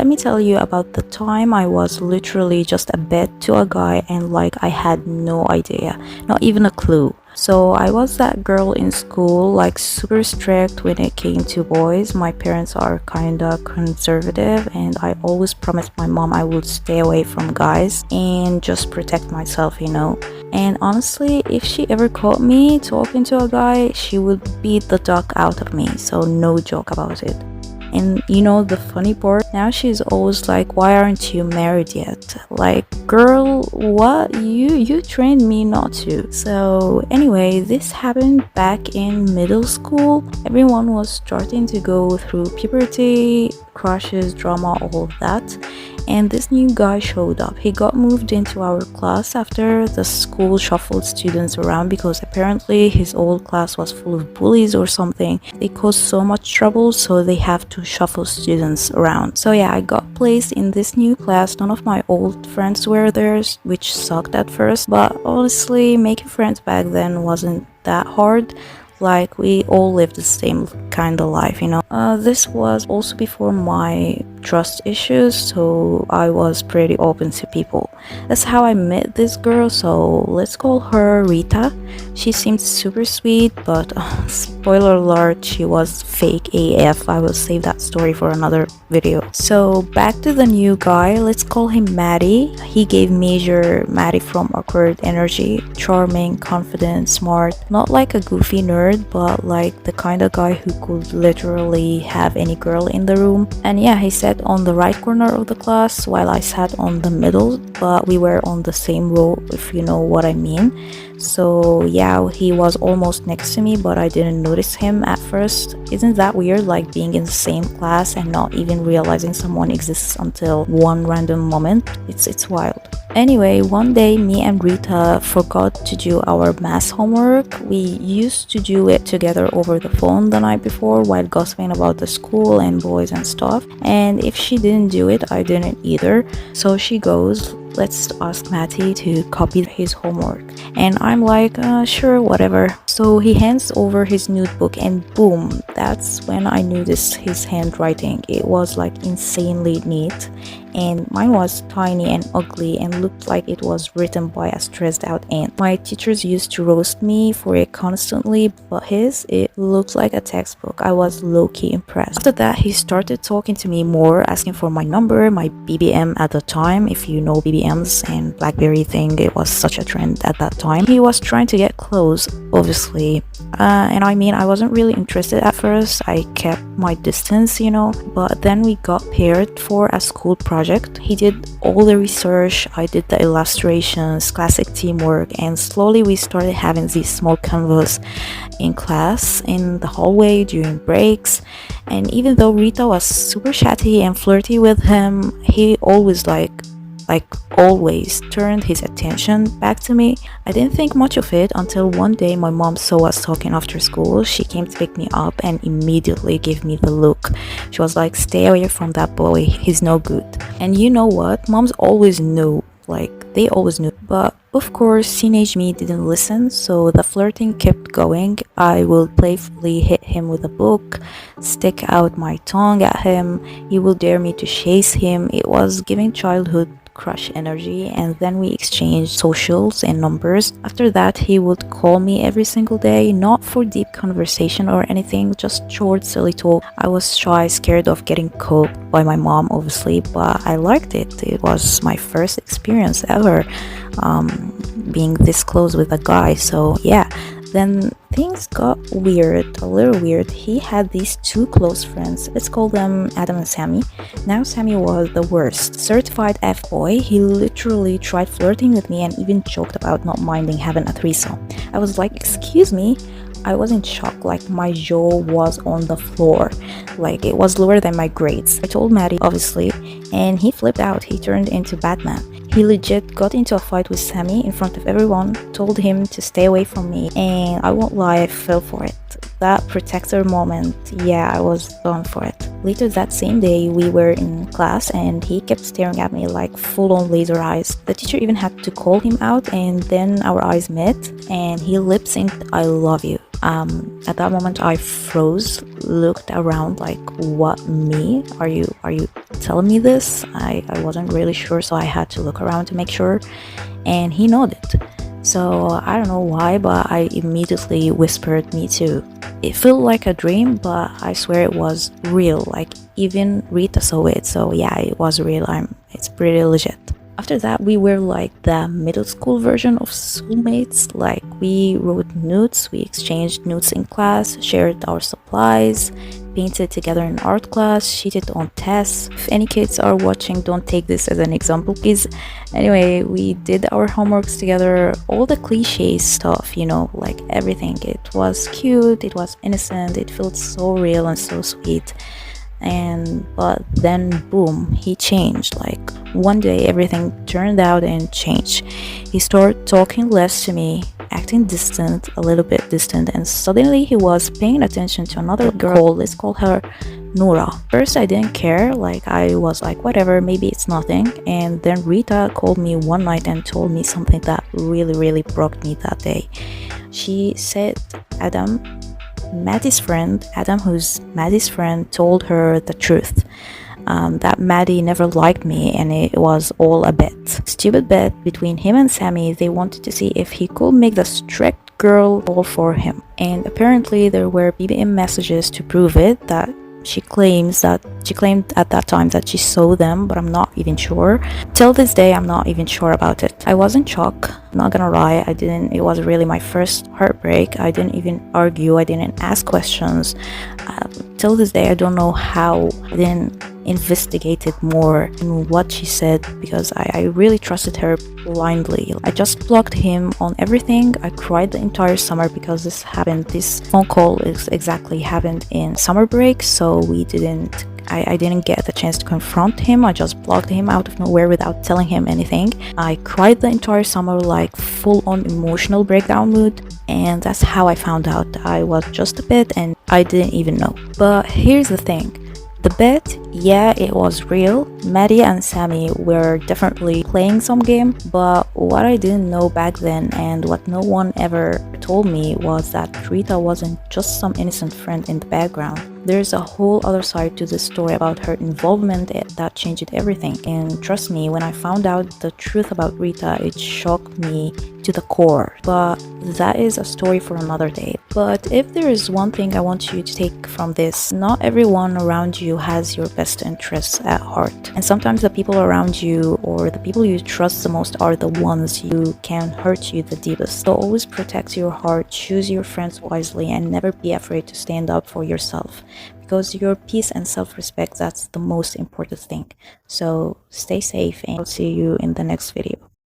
let me tell you about the time I was literally just a bet to a guy and like I had no idea, not even a clue. So I was that girl in school, like super strict when it came to boys. My parents are kinda conservative and I always promised my mom I would stay away from guys and just protect myself. And honestly, if she ever caught me talking to a guy, she would beat the duck out of me, so no joke about it. And the funny part, now she's always like, why aren't you married yet? Like, girl, what? You trained me not to. So anyway, this happened back in middle school. Everyone was starting to go through puberty, crushes, drama, all of that. And this new guy showed up. He got moved into our class after the school shuffled students around because apparently his old class was full of bullies or something. They caused so much trouble, so they have to shuffle students around. So yeah, I got placed in this new class. None of my old friends were there, which sucked at first, but honestly, making friends back then wasn't that hard. Like, we all lived the same kind of life. This was also before my trust issues, so I was pretty open to people. That's how I met this girl, so let's call her Rita. She seemed super sweet, but spoiler alert, she was fake AF. I will save that story for another video. So back to the new guy, let's call him Maddie. He gave major Maddie from Awkward energy. Charming, confident, smart, not like a goofy nerd, but like the kind of guy who could literally have any girl in the room. And yeah, he sat on the right corner of the class while I sat on the middle, but we were on the same row, if you know what I mean. So yeah, he was almost next to me, but I didn't notice him at first. Isn't that weird, like being in the same class and not even realizing someone exists until one random moment? It's wild. Anyway, one day me and Rita forgot to do our math homework. We used to do it together over the phone the night before while gossiping about the school and boys and stuff. And if she didn't do it, I didn't either. So she goes, let's ask Matty to copy his homework. And I'm like, sure, whatever. So he hands over his notebook and boom, that's when I noticed his handwriting. It was like insanely neat. And mine was tiny and ugly and looked like it was written by a stressed out ant. My teachers used to roast me for it constantly, but it looked like a textbook. I was low-key impressed. After that, he started talking to me more, asking for my number, my BBM at the time. If you know BBMs and BlackBerry thing, it was such a trend at that time. He was trying to get close, obviously. And I mean, I wasn't really interested at first. I kept my distance, but then we got paired for a school project. He did all the research, I did the illustrations, classic teamwork, and slowly we started having these small convos in class, in the hallway, during breaks. And even though Rita was super chatty and flirty with him, he always always turned his attention back to me. I didn't think much of it until one day my mom saw us talking after school. She came to pick me up and immediately gave me the look. She was like, stay away from that boy, he's no good. And you know what, moms always knew, they always knew. But of course, teenage me didn't listen, so the flirting kept going. I would playfully hit him with a book, stick out my tongue at him. He would dare me to chase him. It was giving childhood crush energy, and then we exchanged socials and numbers. After that, he would call me every single day, not for deep conversation or anything, just short silly talk. I was shy, scared of getting caught by my mom, obviously, but I liked it. It was my first experience ever being this close with a guy. So yeah, then things got weird, a little weird. He had these two close friends, let's call them Adam and Sammy. Now Sammy was the worst, certified F-boy. He literally tried flirting with me and even joked about not minding having a threesome. I was like, excuse me? I was in shock, like my jaw was on the floor, like it was lower than my grades. I told Maddie, obviously, and he flipped out. He turned into Batman. He legit got into a fight with Sammy in front of everyone, told him to stay away from me, and I won't lie, I fell for it. That protector moment, yeah, I was gone for it. Later that same day, we were in class and he kept staring at me like full-on laser eyes. The teacher even had to call him out, and then our eyes met and he lip-synced "I love you." At that moment, I froze, looked around like, what, me? Are you telling me this? I wasn't really sure, so I had to look around to make sure, and he nodded. So I don't know why, but I immediately whispered, me too. It felt like a dream, but I swear it was real. Like even Rita saw it, so yeah, it was real. It's pretty legit. After that, we were like the middle school version of soulmates. Like we wrote notes, we exchanged notes in class, shared our supplies, painted together in art class, cheated on tests. If any kids are watching, don't take this as an example, please. Anyway, we did our homeworks together, all the cliche stuff, like everything. It was cute, it was innocent, it felt so real and so sweet. But then boom, he changed. Like one day everything turned out and changed. He started talking less to me, acting distant, a little bit distant, and suddenly he was paying attention to another girl. Let's call her Nora. First I didn't care, like I was like whatever, maybe it's nothing. And then Rita called me one night and told me something that really broke me that day. She said Adam, who's Maddie's friend, told her the truth. That Maddie never liked me and it was all a bet. Stupid bet between him and Sammy. They wanted to see if he could make the strict girl fall for him. And apparently there were BBM messages to prove it, that she claimed at that time that she saw them, but I'm not even sure. Till this day, I'm not even sure about it. I was in shock, not gonna lie. It was really my first heartbreak. I didn't even argue, I didn't ask questions. Till this day, I don't know how I didn't investigate it more in what she said, because I really trusted her blindly. I just blocked him on everything. I cried the entire summer because this phone call happened in summer break, so I didn't get the chance to confront him. I just blocked him out of nowhere without telling him anything. I cried the entire summer, like full on emotional breakdown mood, and that's how I found out I was just a bit and I didn't even know. But here's the thing. The bet, yeah, it was real. Maddie and Sammy were definitely playing some game, but what I didn't know back then and what no one ever told me was that Rita wasn't just some innocent friend in the background. There's a whole other side to this story about her involvement that changed everything. And trust me, when I found out the truth about Rita, it shocked me to the core. But that is a story for another day. But if there is one thing I want you to take from this, not everyone around you has your best interests at heart. And sometimes the people around you or the people you trust the most are the ones who can hurt you the deepest. So always protect your heart, choose your friends wisely, and never be afraid to stand up for yourself. Because your peace and self-respect, that's the most important thing. So stay safe and I'll see you in the next video.